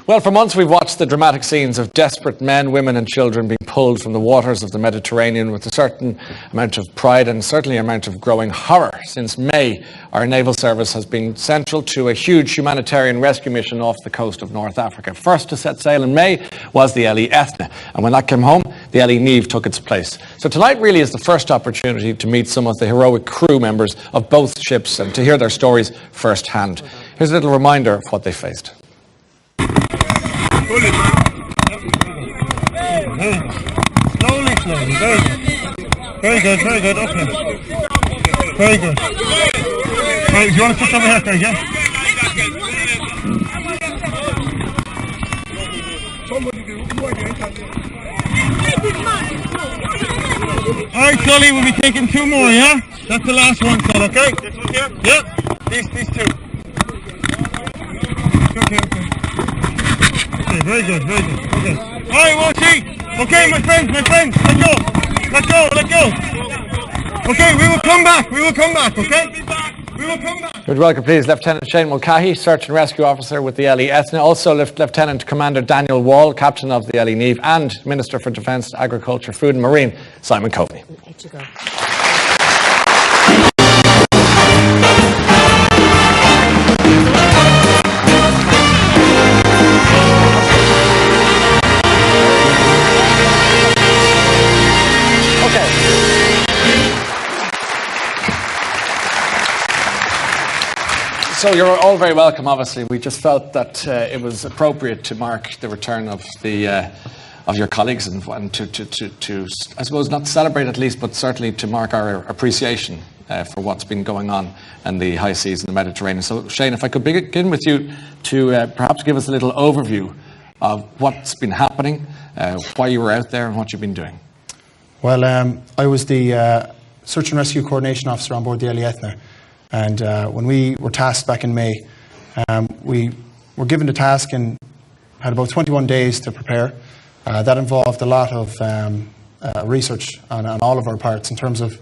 Well, for months we've watched the dramatic scenes of desperate men, women and children being pulled from the waters of the Mediterranean with a certain amount of pride and certainly an amount of growing horror. Since May, our naval service has been central to a huge humanitarian rescue mission off the coast of North Africa. First to set sail in May was the LE Ethna, and when that came home, the LE Neve took its place. So tonight really is the first opportunity to meet some of the heroic crew members of both ships and to hear their stories firsthand. Here's a little reminder of what they faced. Slowly, slowly, very good. Very good, very good, okay. Very good. Right, do you want to push over here, Craig, yeah? Alright, Sully, we'll be taking two more, yeah? That's the last one, Sully, okay? This one here? Yep. These two. Okay. Okay, very good, very good. Okay. Alright, we'll see. Okay, my friends, let go. Okay, we will come back, okay? We will come back. Would welcome, please, Lieutenant Shane Mulcahy, Search and Rescue Officer with the LE Ethna, also Lieutenant Commander Daniel Wall, Captain of the LE Neve, and Minister for Defence, Agriculture, Food and Marine, Simon Coveney. So you're all very welcome, obviously. We just felt that it was appropriate to mark the return of your colleagues and to I suppose not celebrate at least, but certainly to mark our appreciation for what's been going on in the high seas in the Mediterranean. So Shane, if I could begin with you to perhaps give us a little overview of what's been happening, why you were out there and what you've been doing. Well, I was the Search and Rescue Coordination Officer on board the LE Ethna. And when we were tasked back in May, we were given the task and had about 21 days to prepare. That involved a lot of research on all of our parts in terms of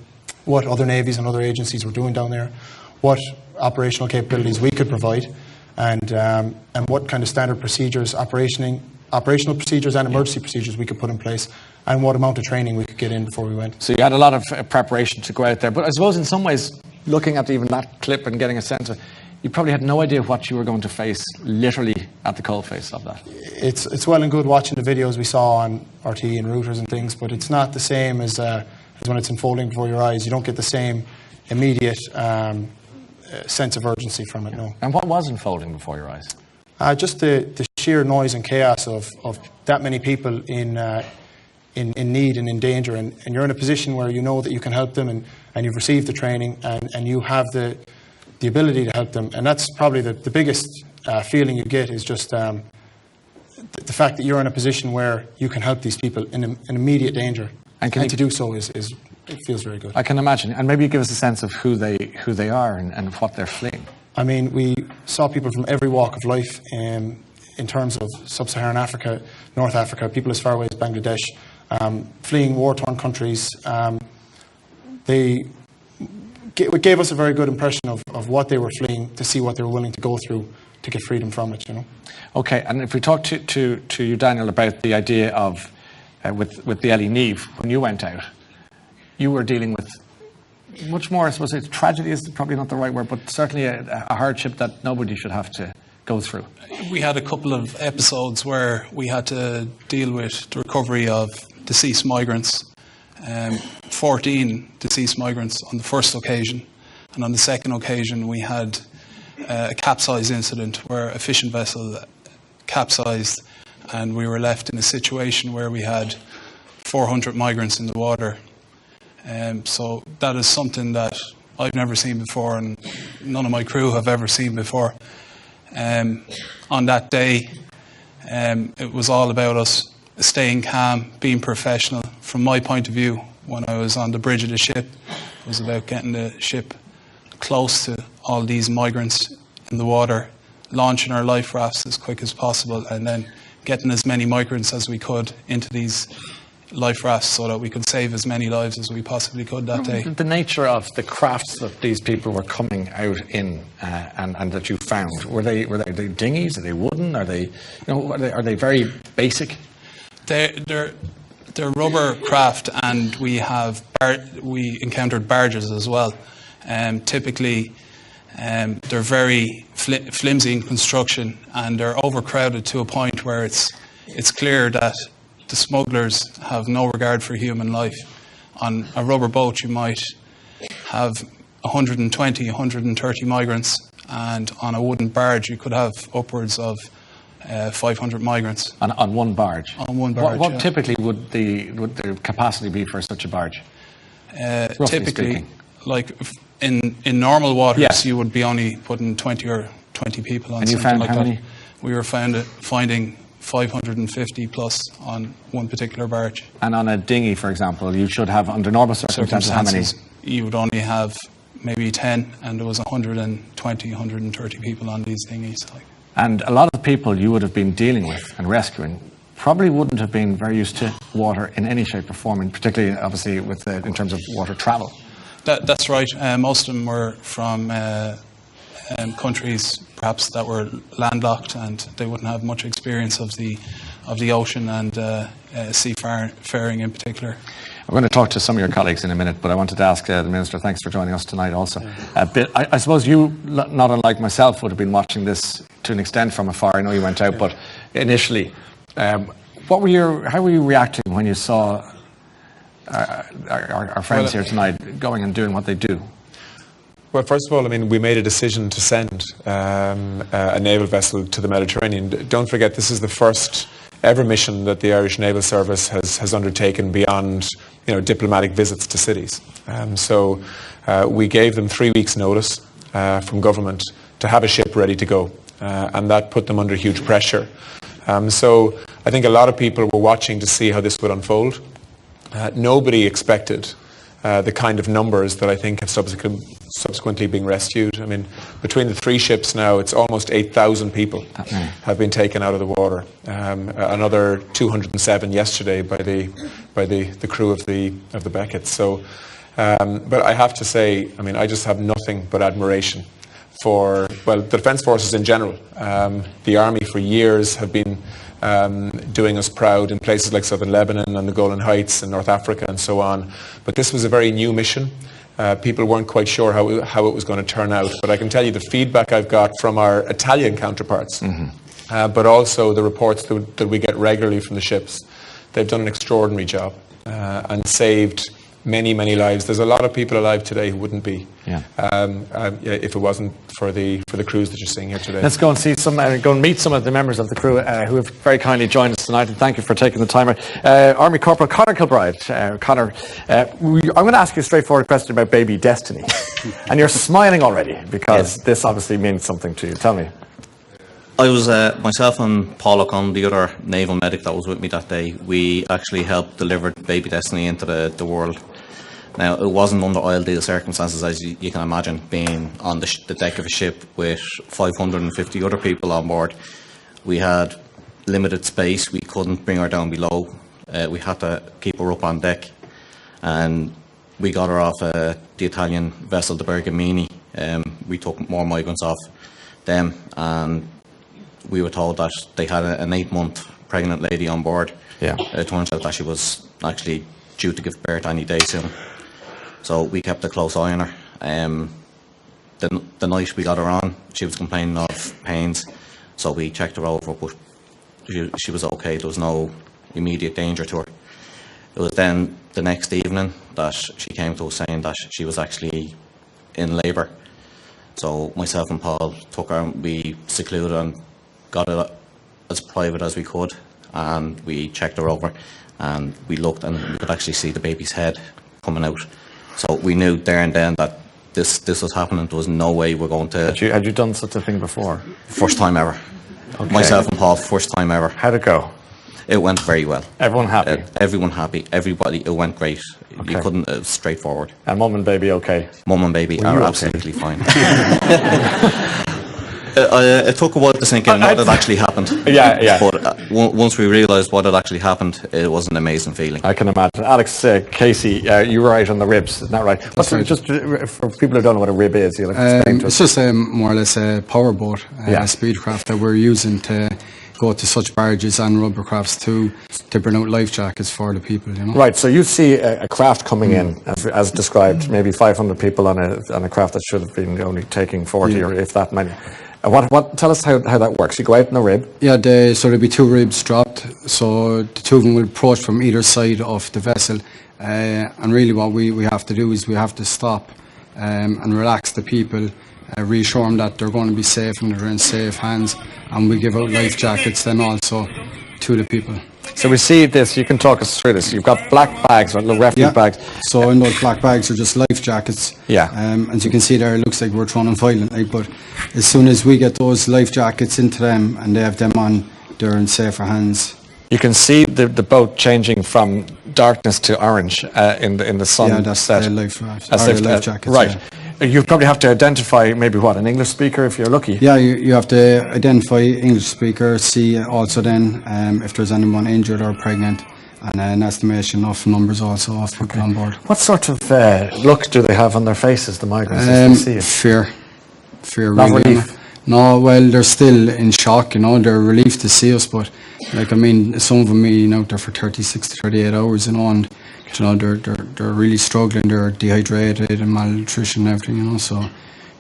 what other navies and other agencies were doing down there, what operational capabilities we could provide, and what kind of standard procedures, operational procedures and emergency procedures we could put in place, and what amount of training we could get in before we went. So you had a lot of preparation to go out there, but I suppose in some ways, looking at even that clip and getting a sense of, you probably had no idea what you were going to face literally at the coalface of that. It's well and good watching the videos we saw on RTE and routers and things, but it's not the same as when it's unfolding before your eyes. You don't get the same immediate sense of urgency from it, no. And what was unfolding before your eyes? Just the sheer noise and chaos of that many people in need and in danger, and you're in a position where you know that you can help them, and you've received the training, and you have the ability to help them. And that's probably the biggest feeling you get, is just the fact that you're in a position where you can help these people in immediate danger. And to do so it feels very good. I can imagine. And maybe you give us a sense of who they are and what they're fleeing. I mean, we saw people from every walk of life in terms of sub-Saharan Africa, North Africa, people as far away as Bangladesh, fleeing war-torn countries. It gave us a very good impression of what they were fleeing, to see what they were willing to go through to get freedom from it, you know. Okay, and if we talk to you, Daniel, about the idea of, with the LE Neve, when you went out, you were dealing with much more, I suppose, tragedy is probably not the right word, but certainly a hardship that nobody should have to go through. We had a couple of episodes where we had to deal with the recovery of deceased migrants. 14 deceased migrants on the first occasion, and on the second occasion we had a capsize incident where a fishing vessel capsized, and we were left in a situation where we had 400 migrants in the water. So that is something that I've never seen before, and none of my crew have ever seen before. On that day, it was all about us staying calm, being professional. From my point of view, when I was on the bridge of the ship, it was about getting the ship close to all these migrants in the water, launching our life rafts as quick as possible, and then getting as many migrants as we could into these life rafts so that we could save as many lives as we possibly could that day. The nature of the crafts that these people were coming out in and that you found, were they dinghies? Are they wooden? Are they, are they very basic? They're rubber craft, and we encountered barges as well. Typically, they're very flimsy in construction, and they're overcrowded to a point where it's clear that the smugglers have no regard for human life. On a rubber boat, you might have 120, 130 migrants, and on a wooden barge, you could have upwards of 500 migrants. On one barge? On one barge, What typically would the capacity be for such a barge? Typically, speaking. like in normal waters, Yes. you would be only putting 20 people on. And you something found like how that. many? We were finding 550 plus on one particular barge. And on a dinghy, for example, you should have, under normal circumstances, how many? You would only have maybe 10, and there was 120, 130 people on these dinghies. And a lot of the people you would have been dealing with and rescuing probably wouldn't have been very used to water in any shape or form, and particularly, obviously, in terms of water travel. That's right. Most of them were from countries perhaps that were landlocked, and they wouldn't have much experience of the ocean and seafaring in particular. I'm going to talk to some of your colleagues in a minute, but I wanted to ask the Minister, thanks for joining us tonight also. I suppose you, not unlike myself, would have been watching this to an extent from afar. I know you went out, but initially, how were you reacting when you saw our friends here tonight going and doing what they do? Well, first of all, I mean, we made a decision to send a naval vessel to the Mediterranean. Don't forget, this is the first ever mission that the Irish Naval Service has undertaken beyond, diplomatic visits to cities. So we gave them 3 weeks' notice from government to have a ship ready to go, and that put them under huge pressure. So I think a lot of people were watching to see how this would unfold. Nobody expected the kind of numbers that I think have subsequently been rescued. I mean, between the 3 ships now, it's almost 8,000 people have been taken out of the water. Another 207 yesterday by the crew of the Beckett. So, but I have to say, I mean, I just have nothing but admiration for the Defence Forces in general. The Army for years have been doing us proud in places like southern Lebanon and the Golan Heights and North Africa and so on. But this was a very new mission. People weren't quite sure how it was going to turn out. But I can tell you the feedback I've got from our Italian counterparts, but also the reports that we get regularly from the ships. They've done an extraordinary job and saved many, many lives. There's a lot of people alive today who wouldn't be if it wasn't for the crews that you're seeing here today. Let's go and see go and meet some of the members of the crew who have very kindly joined us tonight, and thank you for taking the time. Army Corporal Conor Kilbride. Conor, I'm going to ask you a straightforward question about baby Destiny, and you're smiling already because this obviously means something to you. Tell me. I was, myself and Paul O'Connell, the other naval medic that was with me that day, we actually helped deliver baby Destiny into the world. Now, it wasn't under ideal circumstances, as you can imagine, being on the deck of a ship with 550 other people on board. We had limited space. We couldn't bring her down below. We had to keep her up on deck. And we got her off the Italian vessel, the Bergamini. We took more migrants off them, and we were told that they had an 8-month pregnant lady on board. Yeah. It turns out that she was actually due to give birth any day soon. So we kept a close eye on her. The night we got her on, she was complaining of pains, so we checked her over, but she was okay. There was no immediate danger to her. It was then the next evening that she came to us saying that she was actually in labour. So myself and Paul took her, and we secluded and got it as private as we could, and we checked her over, and we looked, and we could actually see the baby's head coming out. So we knew there and then that this was happening. There was no way we're going to... Had you done such a thing before? First time ever. Okay. Myself and Paul, first time ever. How'd it go? It went very well. Everyone happy? Everyone happy. Everybody, it went great. Okay. You couldn't... It was straightforward. And mum and baby okay? Mum and baby are absolutely fine. It took a while to sink in what had actually happened. Yeah. But once we realised what had actually happened, it was an amazing feeling. I can imagine. Alex, Casey, you were right on the ribs, isn't that right? That's right. Just for people who don't know what a rib is, you'll explain to us. It's just more or less a powerboat, a speedcraft that we're using to go to such barges and rubber crafts to bring out life jackets for the people, you know. Right, so you see a craft coming in, as described, maybe 500 people on a craft that should have been only taking 40 or if that many. Tell us how that works. You go out in the rib. Yeah, so there'll be 2 ribs dropped, so the 2 of them will approach from either side of the vessel, and really what we have to do is we have to stop and relax the people, reassure them that they're going to be safe and they're in safe hands, and we give out life jackets then also to the people. So we see this, you can talk us through this. You've got black bags, or little refuge bags. So in those black bags are just life jackets. Yeah. As you can see there, it looks like we're throwing them violently, but as soon as we get those life jackets into them and they have them on, they're in safer hands. You can see the boat changing from darkness to orange in the sun. Yeah, that's set. the life jackets. Right. Yeah. You probably have to identify maybe an English speaker if you're lucky. Yeah, you have to identify English speaker, see also then if there's anyone injured or pregnant, and an estimation of numbers also of people on board. What sort of look do they have on their faces, the migrants, as they see it? Fear Not really. relief? No, well, they're still in shock, you know, they're relieved to see us, but like, I mean, some of them being out there for 36 to 38 hours, you know, and you know, they're really struggling, they're dehydrated and malnutrition and everything, you know, so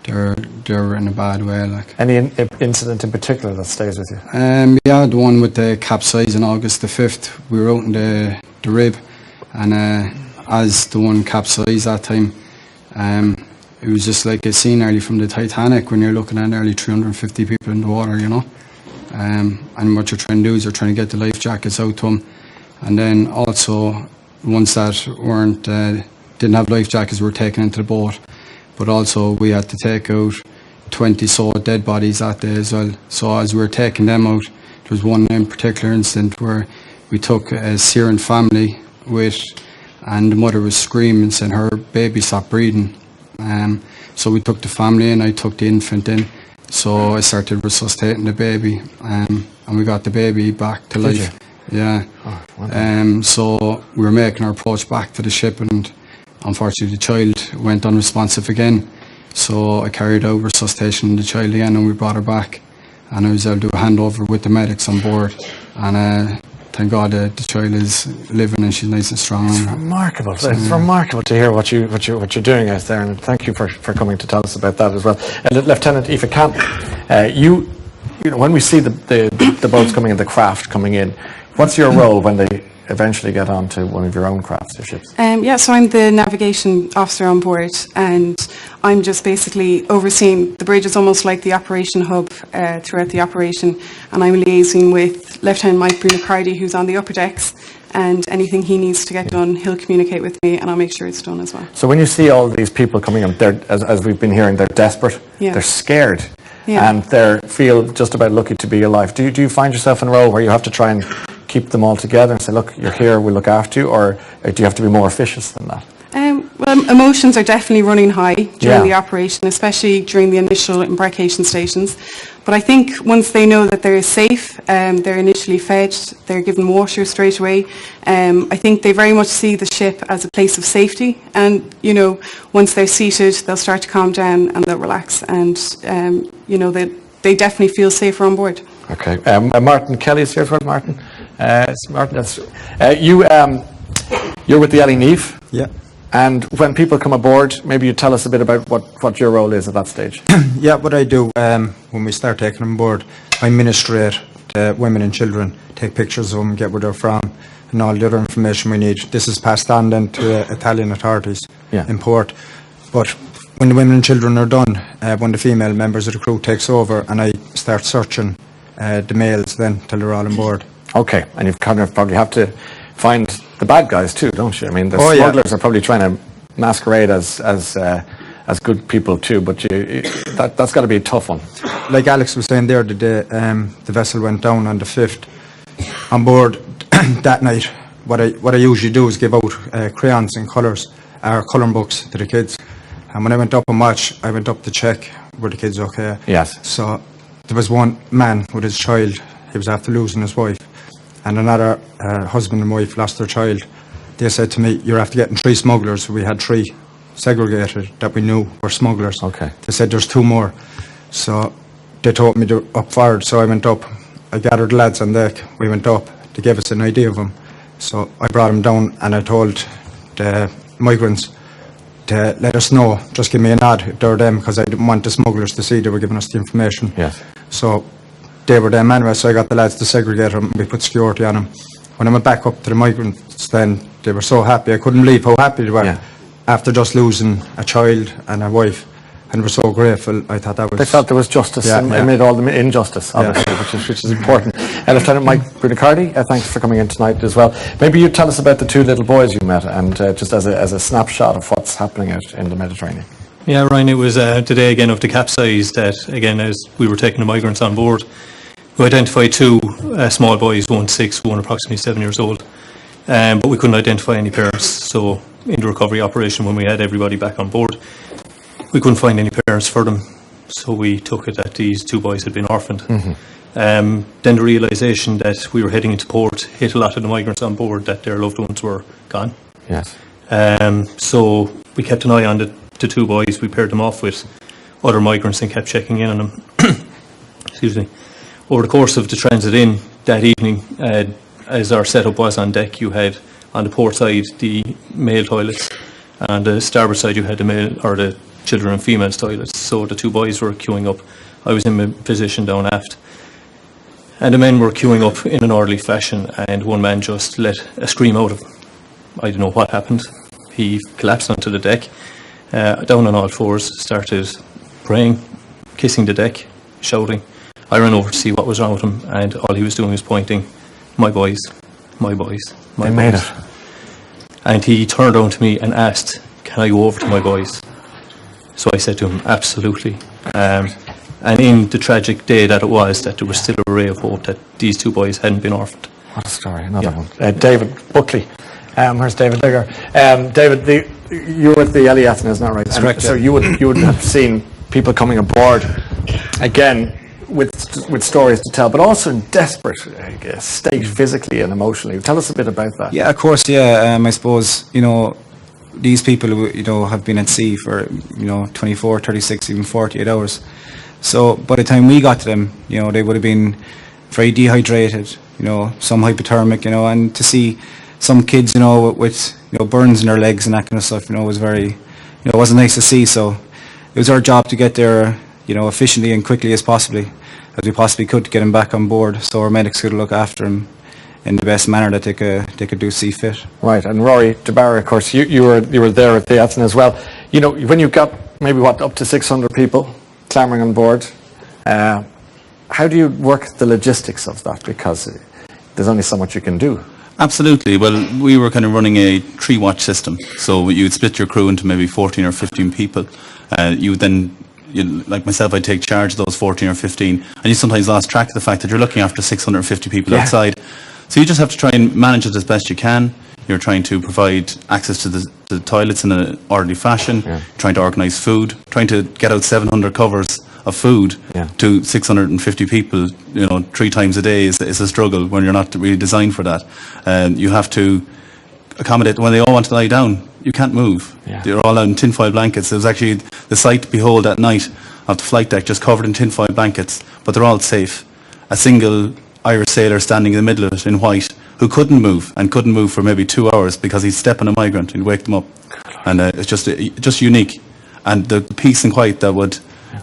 they're in a bad way, like. Any incident in particular that stays with you? Yeah, the one with the capsize on August the 5th, we were out in the rib, and as the one capsized that time, it was just like a scene early from the Titanic when you're looking at nearly 350 people in the water, you know. And what you're trying to do is you're trying to get the life jackets out to them, and then also ones that weren't didn't have life jackets were taken into the boat, but also we had to take out 20 so dead bodies that day as well. So as we were taking them out, there was one in particular incident where we took a Syrian family with, and the mother was screaming saying her baby stopped breathing. So we took the family in, I took the infant in, so I started resuscitating the baby, and we got the baby back to life. Yeah. Oh, so we were making our approach back to the ship, and unfortunately the child went unresponsive again. So I carried out resuscitation of the child again, and we brought her back, and I was able to do a handover with the medics on board, and thank God the child is living and she's nice and strong. It's remarkable. It's remarkable to hear what you're doing out there, and thank you for coming to tell us about that as well. Lieutenant Aoife Camp, you know, when we see the boats coming in, the craft coming in, what's your role when they eventually get onto one of your own crafts or ships? Yeah, so I'm the navigation officer on board, and I'm just basically overseeing the bridge. Is almost like the operation hub throughout the operation, and I'm liaising with Lieutenant Mike Brunicardi, who's on the upper decks, and anything he needs to get done, he'll communicate with me, and I'll make sure it's done as well. So when you see all these people coming in, they're, as we've been hearing, they're desperate, they're scared, and they feel just about lucky to be alive. Do you find yourself in a role where you have to try and keep them all together and say, look, you're here, we'll look after you, or do you have to be more officious than that? Well, emotions are definitely running high during the operation, especially during the initial embarkation stations. But I think once they know that they're safe, they're initially fed, they're given water straight away. I think they very much see the ship as a place of safety. And, you know, once they're seated, they'll start to calm down and they'll relax. And, you know, they definitely feel safer on board. Okay. Martin Kelly is here as well, Martin. Martin, you're with the Ellie Neve. Yeah. And when people come aboard, maybe you tell us a bit about what your role is at that stage. Yeah, what I do when we start taking them on board, I ministrate to women and children, take pictures of them, get where they're from, and all the other information we need. This is passed on then to Italian authorities in port. But when the women and children are done, when the female members of the crew takes over, and I start searching the males then till they're all on board. Okay, and you've kind of probably have to find the bad guys too, don't you? I mean, the smugglers are probably trying to masquerade as good people too, but that's got to be a tough one. Like Alex was saying there, the day the vessel went down on the 5th, on board that night, what I usually do is give out crayons and colours, or colouring books to the kids. And when I went up and watch, I went up to check were the kids okay. Yes. So there was one man with his child. He was after losing his wife, and another husband and wife lost their child. They said to me, "You're after getting 3 smugglers." We had 3 segregated that we knew were smugglers. Okay. They said there's 2 more, so they told me to up forward. So I went up. I gathered the lads on deck. We went up. They gave us an idea of them. So I brought them down, and I told the migrants to let us know. Just give me a nod if they're them, because I didn't want the smugglers to see they were giving us the information. Yes. So they were them anyway. So I got the lads to segregate them. We put security on them. When I went back up to the migrants, then they were so happy. I couldn't believe how happy they were. Yeah. After just losing a child and a wife, and were so grateful. I thought that was... They felt there was justice amid all the injustice, obviously, which is important. Lieutenant Mike Brudicardi, thanks for coming in tonight as well. Maybe you tell us about the 2 little boys you met, and just as a snapshot of what's happening out in the Mediterranean. Yeah, Ryan, it was the day again of the capsize that, again, as we were taking the migrants on board, we identified 2 small boys, one 6, one approximately 7 years old, but we couldn't identify any parents. So in the recovery operation, when we had everybody back on board, we couldn't find any parents for them, so we took it that these 2 boys had been orphaned. Then the realisation that we were heading into port hit a lot of the migrants on board, that their loved ones were gone. Yes. So we kept an eye on the 2 boys. We paired them off with other migrants and kept checking in on them. Excuse me. Over the course of the transit in that evening, as our setup was on deck, you had on the port side the male toilets, and on the starboard side you had the male or the children and females toilets. So the 2 boys were queuing up. I was in my position down aft, and the men were queuing up in an orderly fashion, and one man just let a scream out of him. I don't know what happened. He collapsed onto the deck, down on all fours, started praying, kissing the deck, shouting. I ran over to see what was wrong with him, and all he was doing was pointing, "My boys, my boys, my boys." They made it. And he turned around to me and asked, "Can I go over to my boys?" So I said to him, "Absolutely." And in the tragic day that it was, that there was still a ray of hope that these 2 boys hadn't been orphaned. What a story, another one. David Buckley. Where's David Digger? David, you were at the Eliathan, isn't that right? That's correct. So you would have seen people coming aboard, again, with stories to tell, but also in desperate state physically and emotionally. Tell us a bit about that. Yeah, of course, yeah. I suppose, these people, have been at sea for, 24, 36, even 48 hours. So by the time we got to them, they would have been very dehydrated, some hypothermic, and to see some kids, with burns in their legs and that kind of stuff, was very, it wasn't nice to see. So it was our job to get there, efficiently and quickly as we possibly could, to get them back on board, so our medics could look after them in the best manner that they could do see fit. Right, and Rory DeBarra, of course, you were there at the Eliathan as well. When you've got maybe up to 600 people clamouring on board, how do you work the logistics of that? Because there's only so much you can do. Absolutely. Well, we were kind of running a 3-watch system, so you'd split your crew into maybe 14 or 15 people. You would then, like myself, I'd take charge of those 14 or 15, and you sometimes lost track of the fact that you're looking after 650 people outside. So you just have to try and manage it as best you can. You're trying to provide access to the toilets in an orderly fashion, trying to organise food, trying to get out 700 covers of food to 650 people, 3 times a day is a struggle when you're not really designed for that. You have to accommodate when they all want to lie down. You can't move. They're all out in tinfoil blankets. There was actually the sight to behold at night of the flight deck just covered in tinfoil blankets, but they're all safe. A single Irish sailor standing in the middle of it in white, who couldn't move for maybe 2 hours because he'd step on a migrant and wake them up. And it's just unique. And the peace and quiet that would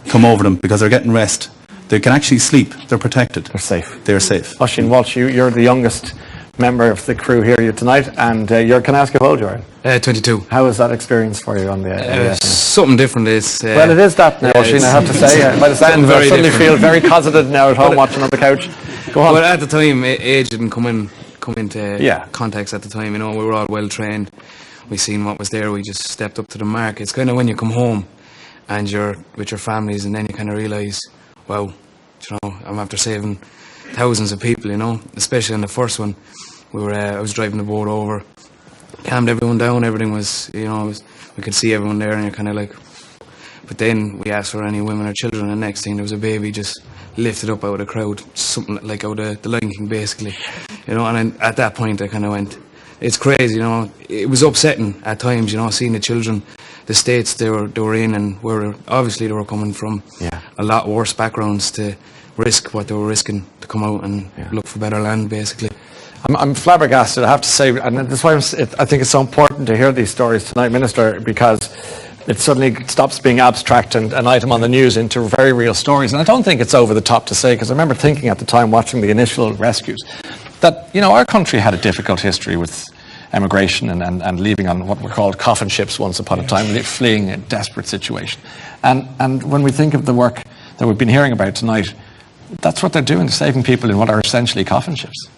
come over them because they're getting rest. They can actually sleep. They're protected. They're safe. They're safe. Oisin Walsh, you're the youngest member of the crew here tonight, and can I ask you how old you are? 22. How was that experience for you on the something different is... well, it is that now, Oisin, I have to say. By the sound, I suddenly feel very closeted now at home watching on the couch. Go on. Well, at the time, age didn't come into context at the time. We were all well trained. We seen what was there. We just stepped up to the mark. It's kind of when you come home and you're with your families, and then you kind of realise, wow, I'm after saving thousands of people, especially on the first one. I was driving the boat over, calmed everyone down, everything was, we could see everyone there, and you're kind of like, but then we asked for any women or children, and the next thing there was a baby just lifted up out of the crowd, something like out of the Lion King, basically. You know, and then at that point I kind of went, it's crazy, you know. It was upsetting at times, you know, seeing the children, the states they were in, and obviously they were coming from a lot worse backgrounds to risk what they were risking to come out and look for better land, basically. I'm flabbergasted, I have to say, and that's why I think it's so important to hear these stories tonight, Minister, because it suddenly stops being abstract and an item on the news into very real stories. And I don't think it's over the top to say, because I remember thinking at the time, watching the initial rescues, that, you know, our country had a difficult history with emigration and leaving on what were called coffin ships once upon a time, fleeing a desperate situation. And when we think of the work that we've been hearing about tonight, that's what they're doing, saving people in what are essentially coffin ships.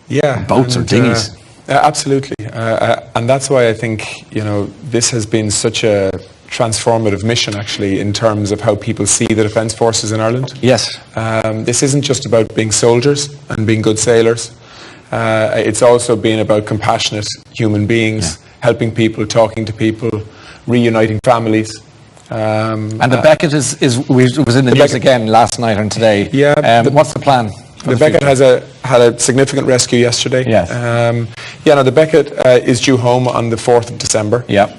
Yeah, boats or dinghies. Absolutely, and that's why I think, you know, this has been such a transformative mission, actually, in terms of how people see the Defence Forces in Ireland. Yes. This isn't just about being soldiers and being good sailors. It's also been about compassionate human beings, helping people, talking to people, reuniting families. And the Beckett was in the news again last night and today. Yeah. What's the plan? The Beckett had a significant rescue yesterday. Yes. The Beckett is due home on the 4th of December. Yeah.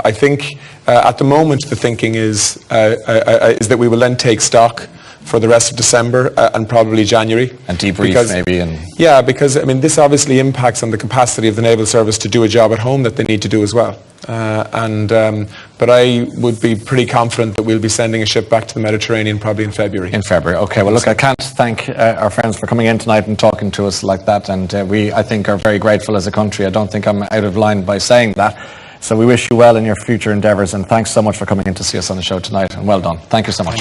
I think at the moment the thinking is that we will then take stock for the rest of December and probably January. And debrief maybe. Yeah, because I mean, this obviously impacts on the capacity of the Naval Service to do a job at home that they need to do as well. But I would be pretty confident that we'll be sending a ship back to the Mediterranean probably in February. In February, okay. Well, look, I can't thank our friends for coming in tonight and talking to us like that, and we, I think, are very grateful as a country. I don't think I'm out of line by saying that. So we wish you well in your future endeavours, and thanks so much for coming in to see us on the show tonight, and well done. Thank you so much.